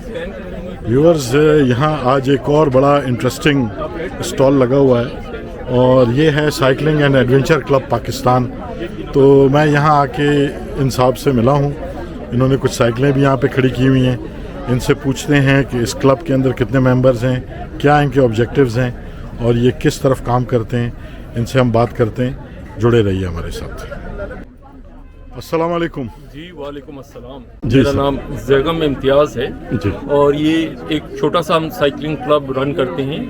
Viewers, यहाँ आज एक और बड़ा इंटरेस्टिंग स्टॉल लगा हुआ है और ये है cycling and adventure club Pakistan. तो मैं यहाँ आके इन साहब से मिला हूँ, इन्होंने कुछ साइकिलें भी यहाँ पे खड़ी की हुई हैं। इनसे पूछते हैं कि इस क्लब के अंदर कितने मेंबर्स हैं, क्या इनके ऑब्जेक्टिव्स हैं और ये किस तरफ काम करते हैं। इनसे हम बात करते हैं, जुड़े रहिए हमारे साथ। अस्सलाम वालेकुम। जी वालेकुम अस्सलाम। जी मेरा सर। नाम जैगम इम्तियाज़ है जी और ये एक छोटा सा हम साइकिलिंग क्लब रन करते हैं।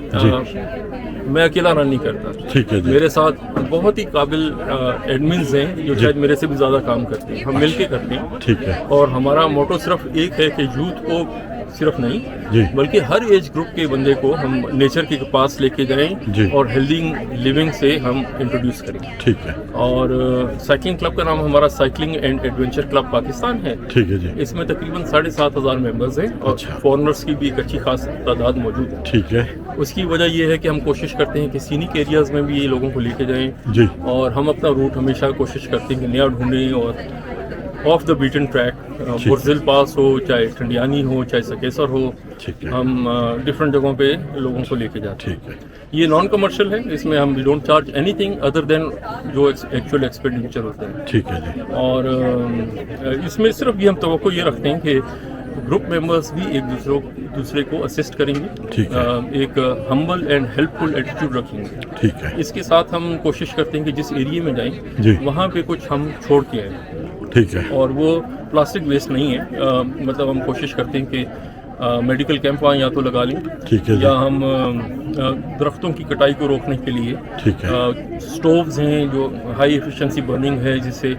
मैं अकेला रन नहीं करता, ठीक है जी। मेरे साथ बहुत ही काबिल एडमिन्स हैं जो शायद मेरे से भी ज़्यादा काम करते हैं। हम मिलके करते हैं, ठीक है और हमारा मोटो सिर्फ एक है कि यूथ को सिर्फ नहीं जी बल्कि हर एज ग्रुप के बंदे को हम नेचर के पास लेके जी। जाएं और हेल्दी लिविंग से हम इंट्रोड्यूस करें। ठीक है और साइकिलिंग क्लब का नाम हमारा cycling and adventure club Pakistan है। ठीक है जी। इसमें तकरीबन 7,500 मेंबर्स हैं और अच्छा। फॉरेनर्स की भी एक अच्छी खास तादाद मौजूद है। ठीक है उसकी वजह यह है कि हम कोशिश करते हैं कि सीनिक एरियाज़ में भी ये लोगों को लेके जाएं, जी। और हम अपना रूट हमेशा कोशिश करते हैं कि नया ढूंढें और ऑफ द बीटन ट्रैक, बुर्जिल पास हो, चाहे ठंडियानी हो, चाहे सकेसर हो, ठीक है हम डिफरेंट जगहों पे लोगों को लेके जाते हैं। ठीक है ये नॉन कमर्शियल है, इसमें हम we don't charge anything other than जो एक्चुअल एक्सपेंडिचर होता है। ठीक है जी। और इसमें सिर्फ भी हम तवक्को ये रखते हैं कि ग्रुप मेंबर्स भी एक दूसरे को असिस्ट करेंगे, ठीक है। एक हम्बल एंड हेल्पफुल एटीट्यूड रखेंगे। ठीक है इसके साथ हम कोशिश करते हैं कि जिस एरिया में जी। जाएं वहाँ पे कुछ हम छोड़ के आएँ, ठीक है और वो प्लास्टिक वेस्ट नहीं है। मतलब हम कोशिश करते हैं कि मेडिकल कैंप वहाँ या तो लगा लें, ठीक है जी। या हम दरख्तों की कटाई को रोकने के लिए ठीक है स्टोव्स हैं जो हाई एफिशिएंसी बर्निंग है, जिससे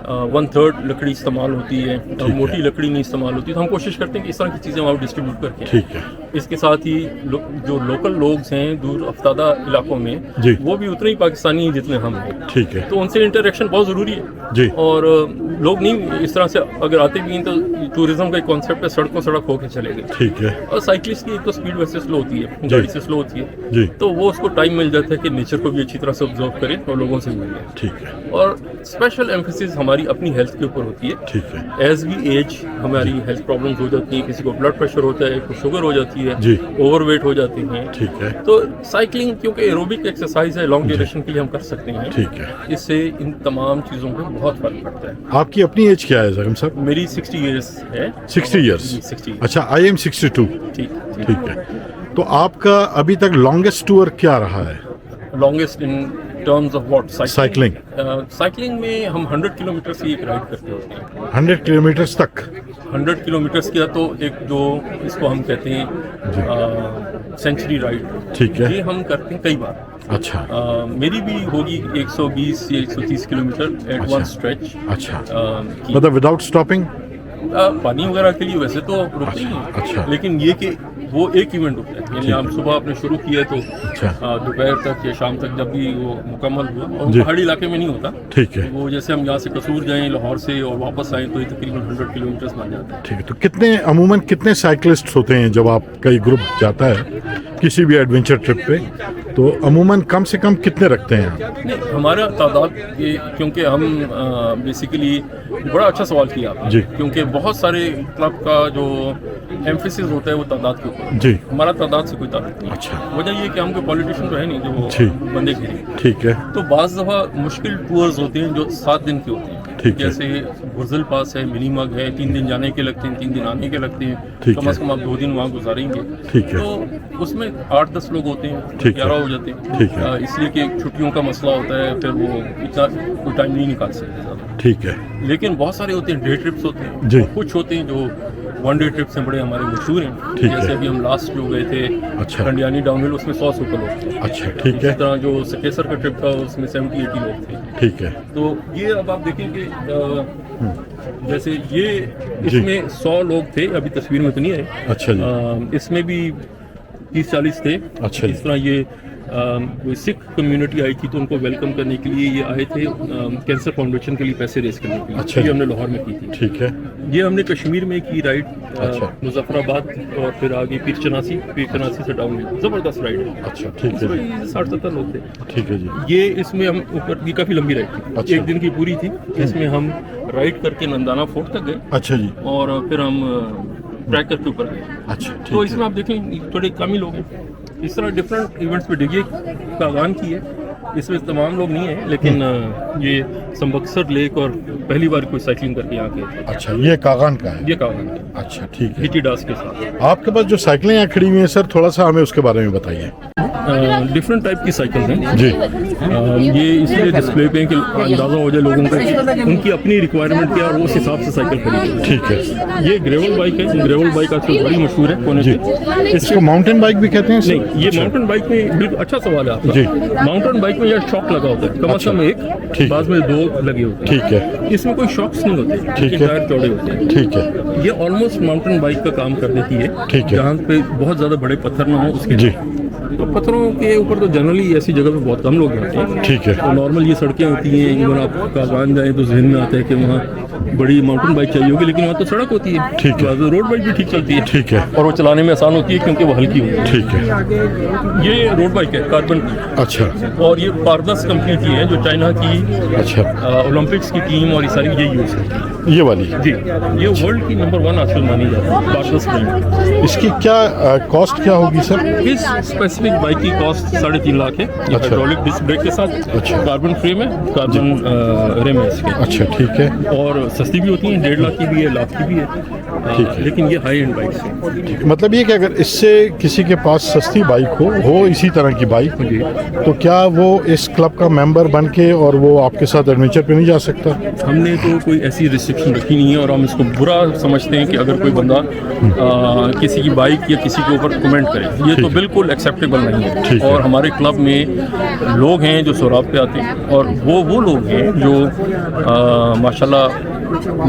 1/3 लकड़ी इस्तेमाल होती है, मोटी लकड़ी नहीं इस्तेमाल होती। तो हम कोशिश करते हैं कि इस तरह की चीज़ें वहाँ डिस्ट्रीब्यूट करके आएं। ठीक है इसके साथ ही जो लोकल लोग हैं दूर अफ्तादा इलाकों में, जी। वो भी उतने ही पाकिस्तानी हैं जितने हम हैं, ठीक है तो उनसे इंटरेक्शन बहुत ज़रूरी है। जी। और लोग नहीं इस तरह से अगर आते भी हैं तो टूरिज्म का एक कॉन्सेप्ट है, सड़कों सड़क होके चले गए। ठीक है और साइकिलिस्ट की एक तो स्पीड वैसे स्लो होती है, गाड़ी से स्लो होती है, जी। तो वो उसको टाइम मिल जाता है कि नेचर को भी अच्छी तरह से ऑब्जर्व करे और लोगों से मिले। ठीक है और स्पेशल एम्फेसिस हमारी अपनी हेल्थ के ऊपर होती है। ठीक है एज वी एज हमारी हेल्थ प्रॉब्लम्स हो जाती हैं, किसी को ब्लड प्रेशर होता है, कुछ शुगर हो जाती है, जी। ओवरवेट हो जाती हैं। ठीक है तो साइकिलिंग क्योंकि एरोबिक एक्सरसाइज है, लॉन्ग ड्यूरेशन के लिए हम कर सकते हैं, ठीक है। इससे इन तमाम चीज़ों पे बहुत फर्क पड़ता है। आपकी अपनी एज क्या है जगम साहब? मेरी 60 इयर्स है। 60 इयर्स। 60। अच्छा, आई एम 62। ठीक ठीक है। तो आपका अभी तक लॉन्गेस्ट टूर क्या रहा है? Longest in terms of what? Cycling. Cycling में हम 100 किलोमीटर की एक राइड करते होते हैं। 100 किलोमीटर्स तक? 100 किलोमीटर्स किया तो एक जो इसको हम कहते हैं सेंचुरी राइड, ठीक है। ये हम करते हैं कई बार। अच्छा मेरी भी होगी 120 या 130 किलोमीटर एट वन स्ट्रेच। अच्छा, मतलब विदाउट स्टॉपिंग? पानी वगैरह के लिए वैसे तो रुकते ही हैं, अच्छा। लेकिन ये कि वो एक इवेंट होता है, यानी हम सुबह आपने शुरू किया तो अच्छा। दोपहर तक या शाम तक जब भी वो मुकम्मल हुआ, और जी। पहाड़ी इलाके में नहीं होता। ठीक है वो जैसे हम यहाँ से कसूर जाएं लाहौर से और वापस आएँ तो ये तकरीबन 100 किलोमीटर्स बन जाता है। ठीक है। तो कितने अमूमन कितने साइकिलिस्ट होते हैं जब आप कई ग्रुप जाता है किसी भी एडवेंचर ट्रिप पे, तो अमूमन कम से कम कितने रखते हैं आप? नहीं, हमारा तादाद ये, क्योंकि हम बेसिकली बड़ा अच्छा सवाल किया आपने, जी। क्योंकि बहुत सारे क्लब का जो एम्फेसिस होता है वो तादाद के ऊपर, जी। हमारा तादाद से कोई ताल्लुक नहीं। अच्छा। वजह ये कि हम कोई पॉलिटिशियन तो है नहीं जी। जो बंदे घेरे। ठीक है तो बाज़ दफ़ा मुश्किल टूर्स होते हैं जो 7 दिन के होते हैं। ठीक है। जैसे बुर्जिल पास है, मिनी मग है, 3 दिन जाने के लगते हैं, 3 दिन आने के लगते हैं, ठीक कम है। से कम आप 2 दिन वहाँ गुजारेंगे। ठीक है। तो उसमें 8-10 लोग होते हैं, ठीक है। 11 हो जाते हैं। ठीक है। इसलिए कि छुट्टियों का मसला होता है, फिर वो इतना कोई टाइम नहीं निकाल सकते ज़्यादा। ठीक है। लेकिन बहुत सारे होते हैं डे ट्रिप्स होते हैं, जी। कुछ होते हैं जो 1 डे ट्रिप्स हैं, बड़े हमारे मशहूर हैं। ठीक जैसे है। अभी हम लास्ट जो गए थे अच्छा। ठंडियानी डाउनहिल, उसमें 100 से ऊपर लोग थे। अच्छा, ठीक इसी है। तरह जो सकेसर का ट्रिप था उसमें 70-80 लोग थे। ठीक है। तो ये अब आप देखेंगे जैसे ये इसमें 100 लोग थे, अभी तस्वीर में तो नहीं आए। अच्छा जी। इसमें भी 30-40 थे। अच्छा जी। इस तरह ये कोई सिख कम्युनिटी आई थी तो उनको वेलकम करने के लिए ये आए थे, कैंसर फाउंडेशन के लिए पैसे रेज करने के लिए। अच्छा। ये हमने लाहौर में की थी। ठीक है। ये हमने कश्मीर में की राइड, अच्छा। मुजफ्फराबाद और फिर आगे पीर चनासी से डाउन, जबरदस्त राइड है। अच्छा, ठीक है जी। 60-70 लोग थे। ठीक है जी। ये इसमें हम ऊपर की काफ़ी लंबी राइड थी, अच्छा। 1 दिन की पूरी थी। इसमें हम राइड करके नंदाना फोर्ट तक गए, अच्छा जी। और फिर हम ट्रैकर के ऊपर गए। अच्छा तो ठीक इसमें आप देखें थोड़े कम ही लोग हैं। इस तरह डिफरेंट इवेंट्स पे डिगे कागान की है, इसमें तमाम लोग नहीं हैं, लेकिन ये संबक्सर लेक और पहली बार कोई साइकिलिंग करके यहाँ गए थे। अच्छा, ये कागान का है। ये कागान का अच्छा ठीक है। गिटी डास के साथ। आपके पास जो साइकिलें यहाँ खड़ी हुई हैं सर, थोड़ा सा हमें उसके बारे में बताइए। डिफरेंट टाइप की साइकिल हैं जी। ये इसलिए डिस्प्ले पे हैं कि अंदाज़ा हो जाए लोगों को उनकी अपनी रिक्वायरमेंट क्या है और उस हिसाब से साइकिल खरीदें। ठीक है। ये ग्रेवल बाइक है, ग्रेवल बाइक आजकल बड़ी मशहूर है कोने जी। से। इसको माउंटेन बाइक भी कहते हैं सर? नहीं, ये माउंटेन बाइक में बिल्कुल अच्छा सवाल है आपका। जी। माउंटेन बाइक में यह शॉक लगा होता है, कम से कम एक, ठीक बाद में 2 लगे होते हैं। ठीक है। इसमें कोई शॉक्स नहीं होते, ठीक इसके है। टायर चौड़े होते हैं। ठीक है। ये ऑलमोस्ट माउंटेन बाइक का काम कर देती है। ठीक है। जहाँ पे बहुत ज़्यादा बड़े पत्थर ना हो उसके जी। तो पत्थरों के ऊपर तो जनरली ऐसी जगह पे बहुत कम लोग जाते हैं। ठीक है। तो नॉर्मल ये सड़कें होती हैं, इवन आप कागान जाएँ तो जहन में आता है कि वहाँ बड़ी माउंटेन बाइक चाहिए होगी, लेकिन वहाँ तो सड़क होती है। ठीक है। तो रोड बाइक भी ठीक चलती है। ठीक है। और वो चलाने में आसान होती है क्योंकि वो हल्की होती है। ठीक है। ये रोड बाइक है कार्बन की, अच्छा। और ये पारदस कंपनी की है जो चाइना की अच्छा। ओलंपिक्स की टीम और ये सारी ये यूज़ करती है। ये वाली? जी, ये वर्ल्ड की नंबर 1 आजकल मानी जाती है पारदस ब्रांड। इसकी क्या कॉस्ट क्या होगी सर? इस स्पेसिफिक बाइक की कॉस्ट 3.5 लाख है। ये अच्छा। हाइड्रोलिक डिस्क ब्रेक के साथ, अच्छा। कार्बन फ्रेम है, कार्बन रिम है इसके। अच्छा ठीक है। और सस्ती भी होती है, 1.5 लाख की भी है, लाख की भी है। ठीक है। लेकिन ये हाई एंड बाइक्स है। मतलब ये कि अगर इससे किसी के पास सस्ती बाइक हो इसी तरह की बाइक, तो क्या वो इस क्लब का मेंबर बन के और वो आपके साथ एडवेंचर पे नहीं जा सकता? हमने तो कोई ऐसी रिस्ट्रिक्शन रखी नहीं है, और हम इसको बुरा समझते हैं कि अगर कोई बंदा किसी की बाइक या किसी के ऊपर कमेंट करे, ये तो बिल्कुल एक्सेप्टेबल नहीं है। और हमारे क्लब में लोग हैं जो सोराब पे आते हैं, और वो लोग हैं जो माशाल्लाह,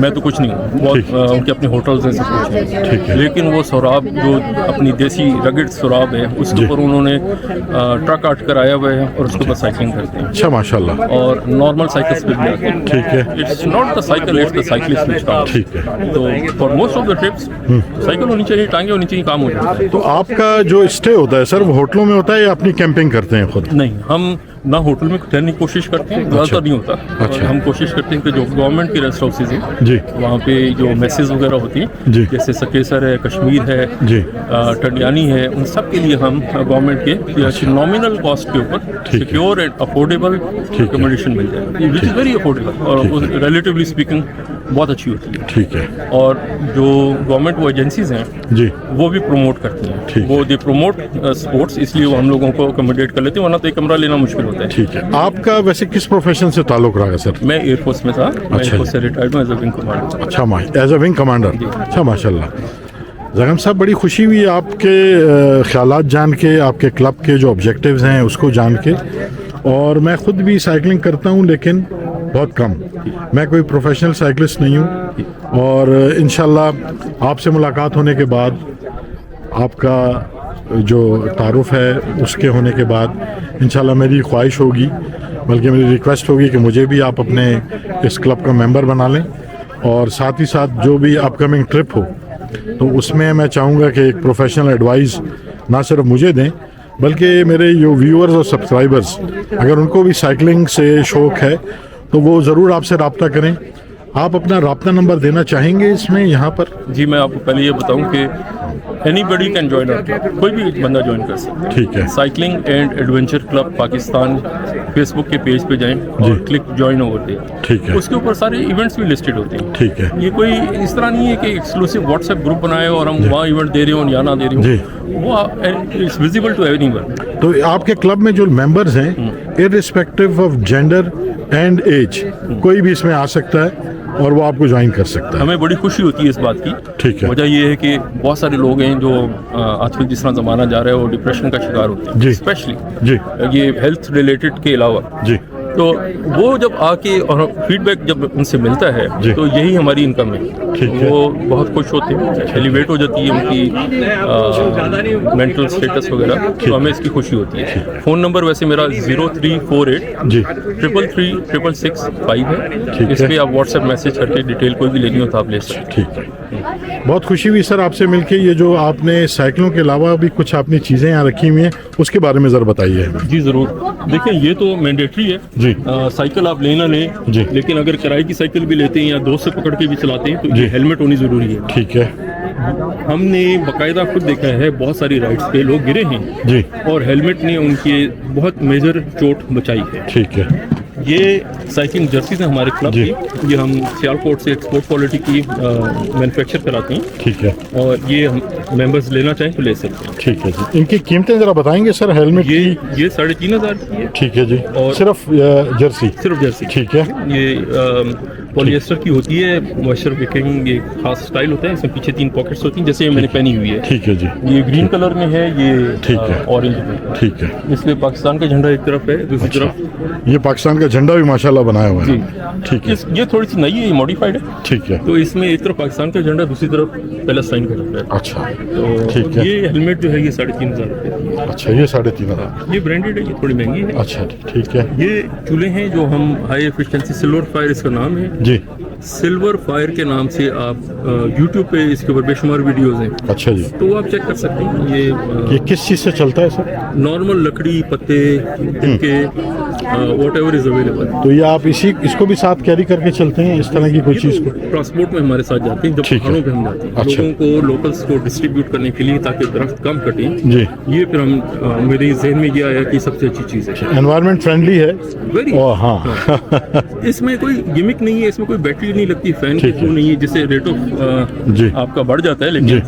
मैं तो कुछ नहीं हूँ, बहुत उनके अपने होटल्स हैं, सब कुछ है। ठीक है। लेकिन वो सोराब जो अपनी देसी रगड़ सोराब है, उसके ऊपर उन्होंने ट्रक आर्ट कराया हुआ है और उसके ऊपर साइकिलिंग करते हैं। अच्छा माशाल्लाह। और नॉर्मल साइकिल्स पे भी आते हैं। ठीक है। It's not the cycle, it's the cyclist which counts. ठीक है। तो for most of the trips cycle होनी चाहिए, टांगे होनी चाहिए, काम हो जाता है। तो आपका जो स्टे होता है सर, वो होटलों में होता है या अपनी कैंपिंग करते हैं खुद? नहीं, हम ना होटल में ठहरने की कोशिश करते हैं, ज़्यादातर नहीं होता। अच्छा। और हम कोशिश करते हैं कि जो गवर्नमेंट के रेस्ट हाउसेज हैं जी, वहाँ पे जो मैसेज वगैरह होती हैं, जी, जैसे सकेसर है, कश्मीर है, जी, टंडियानी है, उन सब के लिए हम गवर्नमेंट के नॉमिनल कॉस्ट के ऊपर सिक्योर एंड अफोर्डेबल एकोमोडेशन मिल जाए, विच इज़ वेरी अफोर्डेबल, और रिलेटिवली स्पीकिंग बहुत अच्छी होती है। ठीक है। और जो गवर्नमेंट वो एजेंसीज हैं जी, वो भी प्रमोट करती हैं, वो दे प्रमोट स्पोर्ट्स, इसलिए वो हम लोगों को अकोमोडेट कर लेते हैं, वरना तो एक कमरा लेना मुश्किल होता है। ठीक है। आपका वैसे किस प्रोफेशन से ताल्लुक रहा सर? मैं एयरफोर्स में था, मैं एयरफोर्स से रिटायर्ड हूँ एज अ विंग कमांडर। अच्छा, एज अ विंग कमांडर। अच्छा माशाल्लाह। जगम साहब, बड़ी खुशी हुई आपके ख्यालात जान के, आपके क्लब के जो ऑब्जेक्टिव्स हैं उसको जान के। और मैं खुद भी साइकिलिंग करता हूँ, लेकिन बहुत कम। मैं कोई प्रोफेशनल साइकिलिस्ट नहीं हूँ। और इंशाल्लाह आपसे मुलाकात होने के बाद, आपका जो तारुफ है उसके होने के बाद, इंशाल्लाह मेरी ख्वाहिश होगी, बल्कि मेरी रिक्वेस्ट होगी कि मुझे भी आप अपने इस क्लब का मेंबर बना लें। और साथ ही साथ जो भी अपकमिंग ट्रिप हो, तो उसमें मैं चाहूँगा कि एक प्रोफेशनल एडवाइस ना सिर्फ मुझे दें, बल्कि मेरे जो व्यूअर्स और सब्सक्राइबर्स, अगर उनको भी साइकिलिंग से शौक़ है तो वो ज़रूर आपसे रब्ता करें। आप अपना रब्ता नंबर देना चाहेंगे इसमें यहाँ पर? जी, मैं आपको पहले ये बताऊं कि anybody can join our club, कोई भी बंदा ज्वाइन कर सकता है। ठीक है। Cycling and adventure club Pakistan Facebook के पेज पे जाएं और क्लिक ज्वाइन ओवर दे। ठीक है। उसके ऊपर सारे इवेंट्स भी लिस्टेड होते हैं। ठीक है। ये कोई इस तरह नहीं है कि एक्सक्लूसिव व्हाट्सएप ग्रुप बनाए और हम वहाँ इवेंट दे रहे हो या ना दे रहे हो, वो इट्स विजिबल टू एवरीवन। तो आपके क्लब में जो मेंबर्स हैं, irrespective of gender and age, कोई भी इसमें आ सकता है और वो आपको ज्वाइन कर सकता है। हमें बड़ी खुशी होती है इस बात की। ठीक है। वजह ये है कि बहुत सारे लोग हैं जो आजकल जिस तरह ज़माना जा रहा है वो डिप्रेशन का शिकार होते हैं, स्पेशली जी, ये हेल्थ रिलेटेड के अलावा। जी। तो वो जब आके और फीडबैक जब उनसे मिलता है, तो यही हमारी इनकम है। ठीक है। वो बहुत खुश होते हैं, एलिवेट हो जाती है उनकी मेंटल स्टेटस वगैरह, तो हमें इसकी खुशी होती है। फ़ोन नंबर वैसे मेरा 0348 जी 333 665 है। ठीक इस है। पर आप व्हाट्सएप मैसेज करके डिटेल कोई भी लेनी हो तो आप ले सकते हैं। ठीक है। بہت خوشی ہوئی سر آپ سے مل کے. یہ جو آپ نے سائیکلوں کے علاوہ بھی کچھ اپنی چیزیں یہاں رکھی ہوئی ہیں اس کے بارے میں ذرا بتائیے. جی ضرور. دیکھیں یہ تو مینڈیٹری ہے جی. سائیکل آپ لیں نہ لیں جی. لیکن اگر کرائے کی سائیکل بھی لیتے ہیں یا دوست سے پکڑ کے بھی چلاتے ہیں تو یہ ہیلمٹ ہونی ضروری ہے. ٹھیک ہے. ہم نے باقاعدہ خود دیکھا ہے بہت ساری رائڈس پہ لوگ گرے ہیں جی. اور ہیلمٹ نے ان کی بہت میجر چوٹ بچائی ہے. ٹھیک ہے. یہ سائیکلنگ جرسیز ہیں ہمارے کلب کی. یہ ہم سیالکوٹ سے ایکسپورٹ کوالٹی کی مینوفیکچر کراتے ہیں. ٹھیک ہے. اور یہ ہم ممبرز لینا چاہیں تو لے سکتے ہیں. ٹھیک ہے جی. ان کی قیمتیں ذرا بتائیں گے سر ہیلمٹ کی؟ یہ 3,500 کی ہے. ٹھیک ہے جی. اور صرف جرسی؟ صرف جرسی. ٹھیک ہے. یہ پولی ایسٹر کی ہوتی ہے. موئسچر ویکنگ یہ خاص اسٹائل ہوتا ہے. اس میں پیچھے 3 پاکٹس ہوتی ہیں جیسے میں نے پہنی ہوئی ہے. ٹھیک ہے جی. یہ گرین کلر میں ہے. یہ ٹھیک ہے. اورنج میں. ٹھیک ہے. اس میں پاکستان کا جھنڈا ایک طرف ہے دوسری طرف یہ پاکستان کا جھنڈا بھی ماشاءاللہ بنایا ہوا ہے. ٹھیک ہے. یہ تھوڑی سی نئی ہے. یہ ماڈیفائڈ ہے. ٹھیک ہے. تو اس میں ایک طرف پاکستان کا جھنڈا دوسری طرف پیلسٹائن کا جھنڈا ہے. اچھا. تو ٹھیک ہے. یہ ہیلمٹ جو ہے یہ 3,500 روپے. اچھا. یہ 3,500. یہ برانڈیڈ ہے. یہ تھوڑی مہنگی ہے. اچھا. ٹھیک ہے. یہ چولہے ہیں جو ہم ہائی ایفیشنسی سلور فائر اس کا نام ہے. جی. سلور فائر کے نام سے آپ یوٹیوب پہ اس کے اوپر بے شمار ویڈیوز ہیں. اچھا جی. تو وہ آپ چیک کر سکتے ہیں. یہ کس چیز سے چلتا ہے سر؟ نارمل لکڑی پتے کے واٹ ایور از اویلیبل. تو یہ آپ اس کو بھی ساتھ کیری کر کے چلتے ہیں اس طرح کی کوئی چیز کو؟ ٹرانسپورٹ میں ہمارے ساتھ جاتے ہیں جب پہاڑوں پہ ہم جاتے ہیں. اچھا. لوگوں کو لوکلس کو ڈسٹریبیوٹ کرنے کے لیے تاکہ درخت کم کٹیں. جی. یہ پھر ہم میرے ذہن میں یہ آیا کہ سب سے اچھی چیز ہے. انوائرمنٹ فرینڈلی ہے. ویری. ہاں. اس میں کوئی گمک نہیں ہے. اس میں کوئی بیٹری نہیں لگتی. فین کے تھرو نہیں ہے جس سے ریٹ آف آپ کا بڑھ جاتا ہے لیکن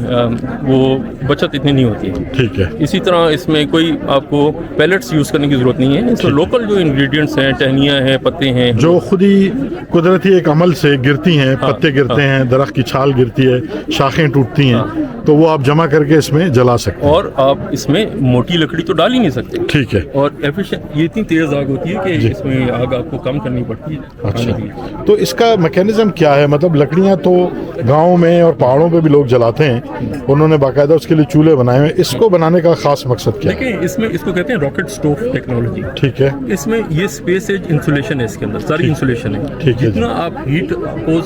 وہ بچت اتنی نہیں ہوتی ہے. ٹھیک ہے. اسی طرح اس میں کوئی آپ کو پیلٹس یوز کرنے کی ضرورت نہیں ہے. اس میں لوکل جو انگریڈینٹس ہیں ٹہنیاں ہیں پتے ہیں جو خود ہی قدرتی ایک عمل سے گرتی ہیں. پتے گرتے ہیں درخت کی چھال گرتی ہے شاخیں ٹوٹتی ہیں تو وہ آپ جمع کر کے اس میں جلا سکتے ہیں. اور آپ اس میں موٹی لکڑی تو ڈال ہی نہیں سکتے. ٹھیک ہے. اور ایفیشینٹ یہ اتنی تیز آگ ہوتی ہے کہ اس میں آگ آپ کو کم کرنی پڑتی ہے. اچھا. تو اس کا میکینزم کیا ہے؟ مطلب لکڑیاں تو گاؤں میں اور پہاڑوں پہ بھی لوگ جلاتے ہیں. انہوں نے باقاعدہ اس کے لیے چولہے بنائے ہوئے. اس کو بنانے کا خاص مقصد کیا ہے؟ دیکھیں اس میں اس کو کہتے ہیں راکٹ سٹوو ٹیکنالوجی. ٹھیک ہے. اس میں یہ اسپیس ایج انسولیشن ہے. اس کے اندر ساری انسولیشن ہے. جتنا آپ ہیٹ کو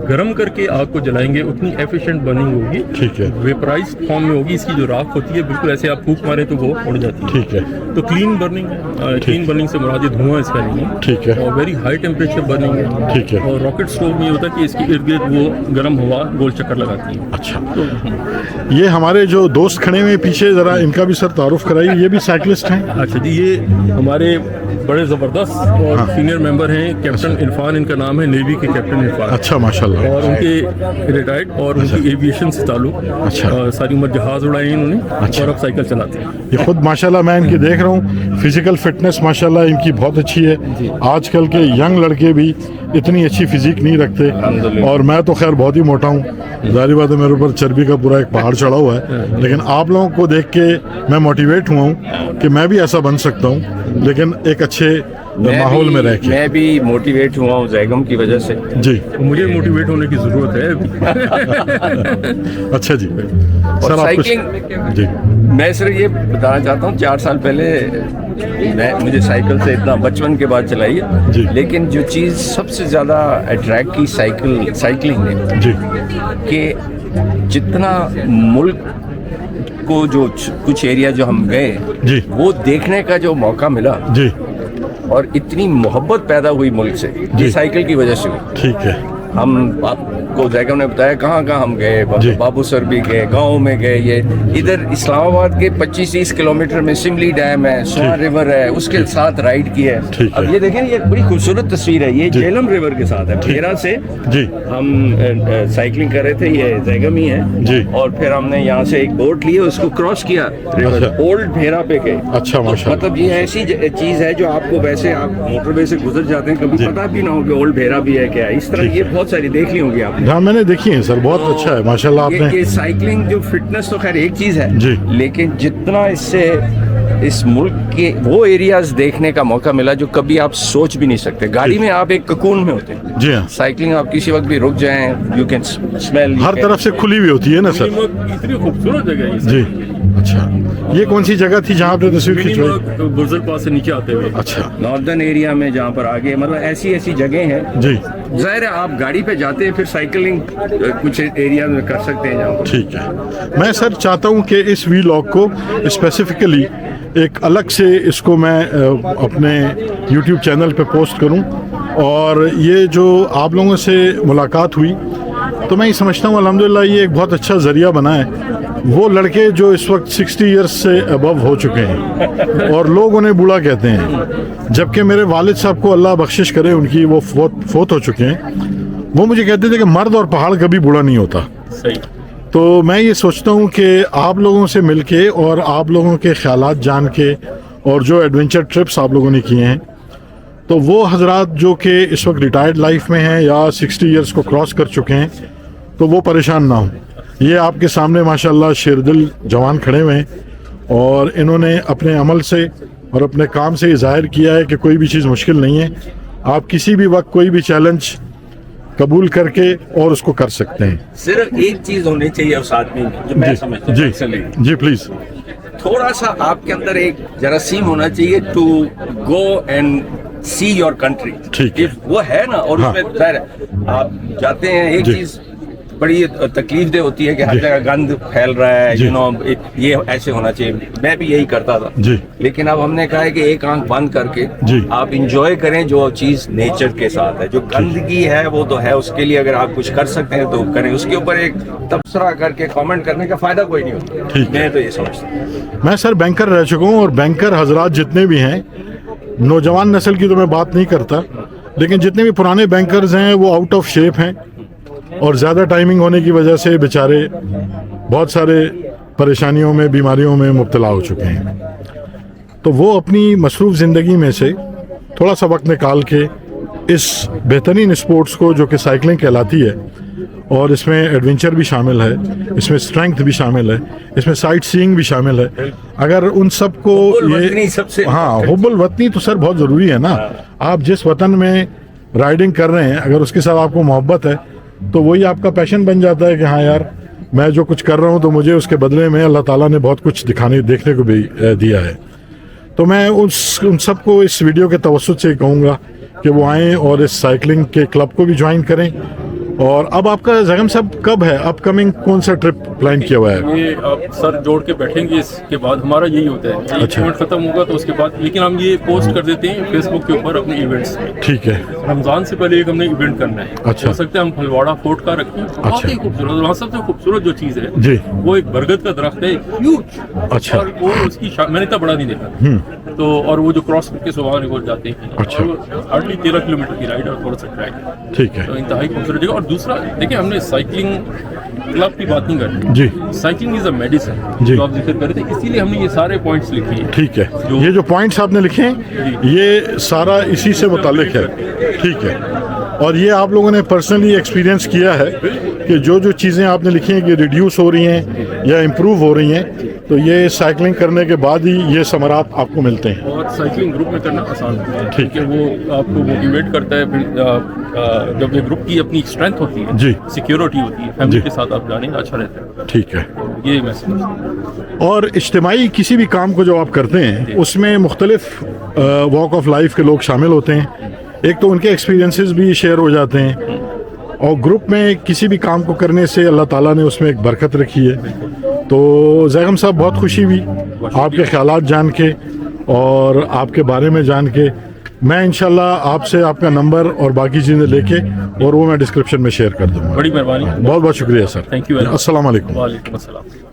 گرم کر کے آگ کو جلائیں گے اتنی ایفیشینٹ برننگ ہوگی. ٹھیک ہے. ویپرائز فارم میں ہوگی. اس کی جو راکھ ہوتی ہے بالکل ایسے آپ پھونک مارے تو وہ اڑ جاتی ہے. ٹھیک ہے. تو کلین برننگ ہے. کلین برننگ سے مراد دھواں اس کا نہیں ہے. ٹھیک ہے. اور ویری ہائی ٹیمپریچر برننگ ہے. ٹھک ہے. اور راکٹ سٹوو میں یہ ہوتا ہے کہ اس کے ارد گرد وہ گرم ہوا گول چکر لگاتی ہے. اچھا. یہ ہمارے جو دوست کھڑے ہوئے پیچھے ذرا ان کا بھی سر تعارف کرائیے. یہ بھی سائیکلسٹ ہیں؟ اچھا جی. یہ ہمارے بڑے زبردست اور سینئر ممبر ہیں. کیپٹن عرفان ان کا نام ہے. نیوی کے کیپٹن عرفان. اچھا ماشاءاللہ. اور ان کے ریٹائرڈ اور ان کی ایویشن سے تعلق. اچھا. ساری عمر جہاز اڑائے ہیں انہوں نے. اور اب سائیکل چلاتے ہیں. یہ خود ماشاءاللہ میں ان کی دیکھ رہا ہوں فزیکل فٹنس ماشاءاللہ ان کی بہت اچھی ہے. آج کل کے ینگ لڑکے بھی اتنی اچھی فزیک نہیں رکھتے. اور میں تو خیر بہت ہی موٹا ہوں. ظاہر بات ہے میرے اوپر چربی کا پورا ایک پہاڑ چڑھا ہوا ہے. لیکن آپ لوگوں کو دیکھ کے میں موٹیویٹ ہوا ہوں کہ میں بھی ایسا بن سکتا ہوں لیکن ایک اچھے ماحول میں رہ کے. میں بھی موٹیویٹ ہوا ہوں زیگم کی وجہ سے. جی. مجھے موٹیویٹ ہونے کی ضرورت ہے. اچھا جی. اور سائیکلنگ جی میں صرف یہ بتانا چاہتا ہوں 4 سال پہلے مجھے سائیکل سے اتنا بچپن کے بعد چلائی ہے. لیکن جو چیز سب سے زیادہ اٹریکٹ کی سائیکلنگ نے جی کہ جتنا ملک کو جو کچھ ایریا جو ہم گئے جی وہ دیکھنے کا جو موقع ملا جی اور اتنی محبت پیدا ہوئی ملک سے یہ سائیکل کی وجہ سے ہوئی. ٹھیک ہے. ہم آپ کو زیگم نے بتایا کہاں کہاں ہم گئے. بابو سر بھی گئے. گاؤں میں گئے. یہ ادھر اسلام آباد کے 25-30 کلومیٹر میں سملی ڈیم ہے. سوان ریور ہے. اس کے ساتھ رائڈ کی ہے. اب یہ دیکھیں یہ بڑی خوبصورت تصویر ہے. یہ جہلم ریور کے ساتھ ہے. بھیرا سے ہم سائیکلنگ کر رہے تھے. یہ زیگم ہی ہے. اور پھر ہم نے یہاں سے ایک بوٹ لی اس کو کراس کیا ریور. اولڈ بھیرا پہ گئے. اچھا مطلب یہ ایسی چیز ہے جو آپ کو ویسے آپ موٹر وے سے گزر جاتے ہیں کبھی پتہ بھی نہ ہو کہ اولڈ بھیرا بھی ہے کیا. اس طرح یہ بہت ساری دیکھ لی ہوگی آپ نے. ہاں میں نے دیکھی ہے سر. بہت اچھا ہے ماشاءاللہ. آپ نے یہ سائیکلنگ جو فٹنس تو خیر ایک چیز ہے لیکن جتنا اس سے اس ملک کے وہ ایریاز دیکھنے کا موقع ملا جو کبھی آپ سوچ بھی نہیں سکتے. گاڑی میں آپ ایک ککون میں ہوتے ہیں. جی ہاں, سائیکلنگ آپ کسی وقت بھی رک جائیں, یو کین اسمیل, ہر طرف سے کھلی ہوئی ہوتی ہے نا سر. اتنی خوبصورت جگہ ہے جی اچھا, یہ کون سی جگہ تھی جہاں پہ تصویر کھینچوائی؟ گلزر پاس سے نیچے آتے ہوئے. اچھا, ناردرن ایریا میں جہاں پر آگے مطلب ایسی جگہیں ہیں. جی ظاہر ہے آپ گاڑی پہ جاتے ہیں, پھر سائیکلنگ کچھ ایریا میں کر سکتے ہیں جہاں. ٹھیک ہے. میں سر چاہتا ہوں کہ اس وی لاگ کو اسپیسیفکلی ایک الگ سے اس کو میں اپنے یوٹیوب چینل پہ پوسٹ کروں, اور یہ جو آپ لوگوں سے ملاقات ہوئی تو میں یہ سمجھتا ہوں الحمدللہ یہ ایک بہت اچھا ذریعہ بنا ہے. وہ لڑکے جو اس وقت 60 ایئرس سے ابو ہو چکے ہیں اور لوگ انہیں بوڑھا کہتے ہیں, جبکہ میرے والد صاحب کو اللہ بخشش کرے, ان کی وہ فوت ہو چکے ہیں, وہ مجھے کہتے تھے کہ مرد اور پہاڑ کبھی بوڑھا نہیں ہوتا. صحیح. تو میں یہ سوچتا ہوں کہ آپ لوگوں سے مل کے اور آپ لوگوں کے خیالات جان کے اور جو ایڈونچر ٹرپس آپ لوگوں نے کیے ہیں, تو وہ حضرات جو کہ اس وقت ریٹائرڈ لائف میں ہیں یا 60 ایئرس کو کراس کر چکے ہیں, تو وہ پریشان نہ ہوں. یہ آپ کے سامنے ماشاءاللہ شیر دل جوان کھڑے ہوئے ہیں, اور انہوں نے اپنے عمل سے اور اپنے کام سے یہ ظاہر کیا ہے کہ کوئی بھی چیز مشکل نہیں ہے. آپ کسی بھی وقت کوئی بھی چیلنج قبول کر کے اور اس کو کر سکتے ہیں. صرف ایک چیز ہونی چاہیے اس آدمی میں جو میں سمجھتا ہوں. جی پلیز. تھوڑا سا آپ کے اندر ایک جراثیم ہونا چاہیے to go and see your country. ٹھیک ہے. وہ ہے نا, اور اس میں ظاہر ہے آپ جاتے ہیں, ایک چیز بڑی تکلیف دہ ہوتی ہے کہ ہر جگہ گند پھیل رہا ہے, یو نو یہ ایسے ہونا چاہیے. میں بھی یہی کرتا تھا, لیکن اب ہم نے کہا ہے کہ ایک آنکھ بند کر کے آپ انجوائے کریں جو چیز نیچر کے ساتھ ہے. جو گندگی ہے وہ تو ہے, اس کے لیے اگر آپ کچھ کر سکتے ہیں تو کریں. اس کے اوپر ایک تبصرہ کر کے کامنٹ کرنے کا فائدہ کوئی نہیں ہوتا. میں تو یہ سمجھتا ہوں. میں سر بینکر رہ چکا ہوں, اور بینکر حضرات جتنے بھی ہیں, نوجوان نسل کی تو میں بات نہیں کرتا, لیکن جتنے بھی پرانے بینکرز ہیں وہ آؤٹ آف شیپ ہیں, اور زیادہ ٹائمنگ ہونے کی وجہ سے بیچارے بہت سارے پریشانیوں میں, بیماریوں میں مبتلا ہو چکے ہیں. تو وہ اپنی مصروف زندگی میں سے تھوڑا سا وقت نکال کے اس بہترین اسپورٹس کو جو کہ سائیکلنگ کہلاتی ہے, اور اس میں ایڈونچر بھی شامل ہے, اس میں اسٹرینگتھ بھی شامل ہے, اس میں سائٹ سینگ بھی شامل ہے, اگر ان سب کو یہ حب الوطنی تو سر بہت ضروری ہے نا. آپ جس وطن میں رائڈنگ کر رہے ہیں, اگر اس کے ساتھ آپ کو محبت ہے تو وہی آپ کا پیشن بن جاتا ہے کہ ہاں یار میں جو کچھ کر رہا ہوں تو مجھے اس کے بدلے میں اللہ تعالیٰ نے بہت کچھ دیکھنے کو بھی دیا ہے. تو میں ان سب کو اس ویڈیو کے توسط سے کہوں گا کہ وہ آئیں اور اس سائیکلنگ کے کلب کو بھی جوائن کریں. اور اب آپ کا زغم صاحب کب ہے اپ کمنگ, کون سا ٹرپ پلان کیا ہوا ہے؟ یہ آپ سر جوڑ کے بیٹھیں گے, اس کے بعد ہمارا یہی ہوتا ہے. اچھا. ایونٹ ختم ہوگا تو اس کے بعد, لیکن ہم یہ پوسٹ کر دیتے ہیں فیس بک کے اوپر اپنے ایونٹس میں. ٹھیک ہے. رمضان سے پہلے ایک ہم نے ایونٹ کرنا ہے. اچھا. ہو سکتا ہے ہم پھلواڑہ فورٹ کا رکھیں. بہت ہی خوبصورت, وہاں سب سے خوبصورت جو چیز ہے جی وہ ایک برگد کا درخت ہے, ہیوج. اچھا. اور وہ اس کی میں نے اتنا بڑا نہیں دیکھا. تو اور وہ جو کراس کر کے صبح کو جاتے ہیں. اچھا. ہارڈلی 13 کلومیٹر کی رائڈ اور تھوڑا سا ٹریک. ٹھیک ہے. تو انتہائی خوبصورت جگہ. اور دوسرا دیکھیں, ہم نے سائیکلنگ کلب کی بات نہیں کرتے. جی. سائیکلنگ از اے میڈیسن جو آپ ذکر کر رہے تھے, اسی لیے ہم نے یہ سارے پوائنٹس لکھے ہیں. ٹھیک ہے. یہ جو پوائنٹس آپ نے لکھے ہیں یہ سارا اسی سے متعلق ہے. ٹھیک ہے. اور یہ آپ لوگوں نے پرسنلی ایکسپیرینس کیا ہے کہ جو چیزیں آپ نے لکھی ہیں کہ ریڈیوس ہو رہی ہیں یا امپروو ہو رہی ہیں, تو یہ سائیکلنگ کرنے کے بعد ہی یہ ثمرات آپ کو ملتے ہیں. اور سائیکلنگ گروپ میں کرنا آسان ہوتا ہے. ٹھیک ہے. وہ آپ کو موٹیویٹ کرتا ہے. پھر جب یہ گروپ کی اپنی اسٹرینتھ ہوتی ہے, جی, سیکیورٹی ہوتی ہے, فیملی کے ساتھ آپ جانے اچھا رہتا ہے. ٹھیک ہے. یہ میں سمجھتا ہوں. اور اجتماعی کسی بھی کام کو جو آپ کرتے ہیں اس میں مختلف واک آف لائف کے لوگ شامل ہوتے ہیں. ایک تو ان کے ایکسپیرینسز بھی شیئر ہو جاتے ہیں, اور گروپ میں کسی بھی کام کو کرنے سے اللہ تعالیٰ نے اس میں ایک برکت رکھی ہے. تو زیغم صاحب بہت خوشی ہوئی آپ کے خیالات جان کے اور آپ کے بارے میں جان کے. میں انشاءاللہ آپ سے آپ کا نمبر اور باقی چیزیں لے کے اور وہ میں ڈسکرپشن میں شیئر کر دوں گا. بڑی مہربانی. بہت بہت شکریہ سر. Thank you. السلام علیکم. وعلیکم السلام.